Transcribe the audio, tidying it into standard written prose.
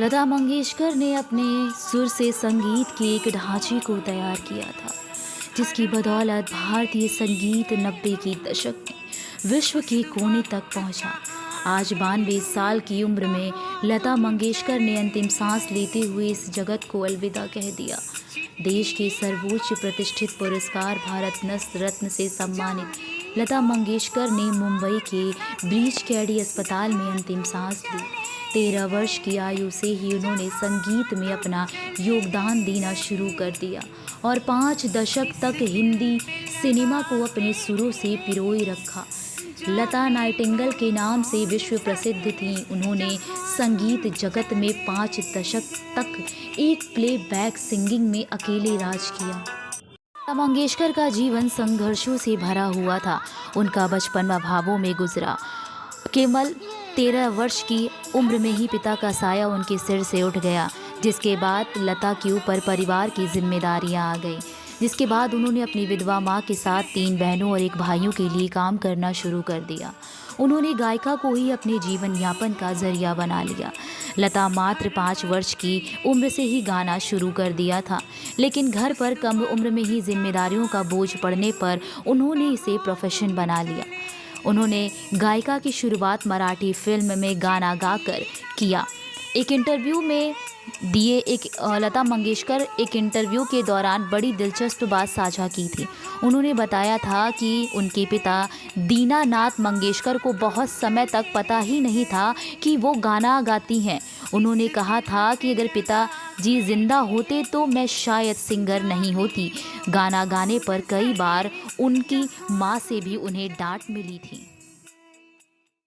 लता मंगेशकर ने अपने सुर से संगीत के एक ढांचे को तैयार किया था, जिसकी बदौलत भारतीय संगीत 90 के दशक में विश्व के कोने तक पहुंचा। आज 92 साल की उम्र में लता मंगेशकर ने अंतिम सांस लेते हुए इस जगत को अलविदा कह दिया। देश के सर्वोच्च प्रतिष्ठित पुरस्कार भारत रत्न से सम्मानित लता मंगेशकर ने मुंबई के ब्रीच कैडी अस्पताल में अंतिम सांस ली। 13 वर्ष की आयु से ही उन्होंने संगीत में अपना योगदान देना शुरू कर दिया और 5 दशक तक हिंदी सिनेमा को अपने सुरों से पिरोए रखा। लता नाइटिंगेल के नाम से विश्व प्रसिद्ध थीं। उन्होंने संगीत जगत में 5 दशक तक एक प्लेबैक सिंगिंग में अकेले राज किया। लता मंगेशकर का जीवन संघर्षों से भरा हुआ था। उनका बचपन अभावों में गुजरा। केवल 13 वर्ष की उम्र में ही पिता का साया उनके सिर से उठ गया, जिसके बाद लता के ऊपर परिवार की जिम्मेदारियां आ गईं। जिसके बाद उन्होंने अपनी विधवा माँ के साथ 3 बहनों और 1 भाइयों के लिए काम करना शुरू कर दिया। उन्होंने गायिका को ही अपने जीवन यापन का जरिया बना लिया। लता मात्र 5 वर्ष की उम्र से ही गाना शुरू कर दिया था, लेकिन घर पर कम उम्र में ही जिम्मेदारियों का बोझ पड़ने पर उन्होंने इसे प्रोफेशन बना लिया। उन्होंने गायिका की शुरुआत मराठी फिल्म में गाना गाकर किया। लता मंगेशकर एक इंटरव्यू के दौरान बड़ी दिलचस्प बात साझा की थी। उन्होंने बताया था कि उनके पिता दीनानाथ मंगेशकर को बहुत समय तक पता ही नहीं था कि वो गाना गाती हैं। उन्होंने कहा था कि अगर पिताजी जिंदा होते तो मैं शायद सिंगर नहीं होती। गाना गाने पर कई बार उनकी माँ से भी उन्हें डांट मिली थी।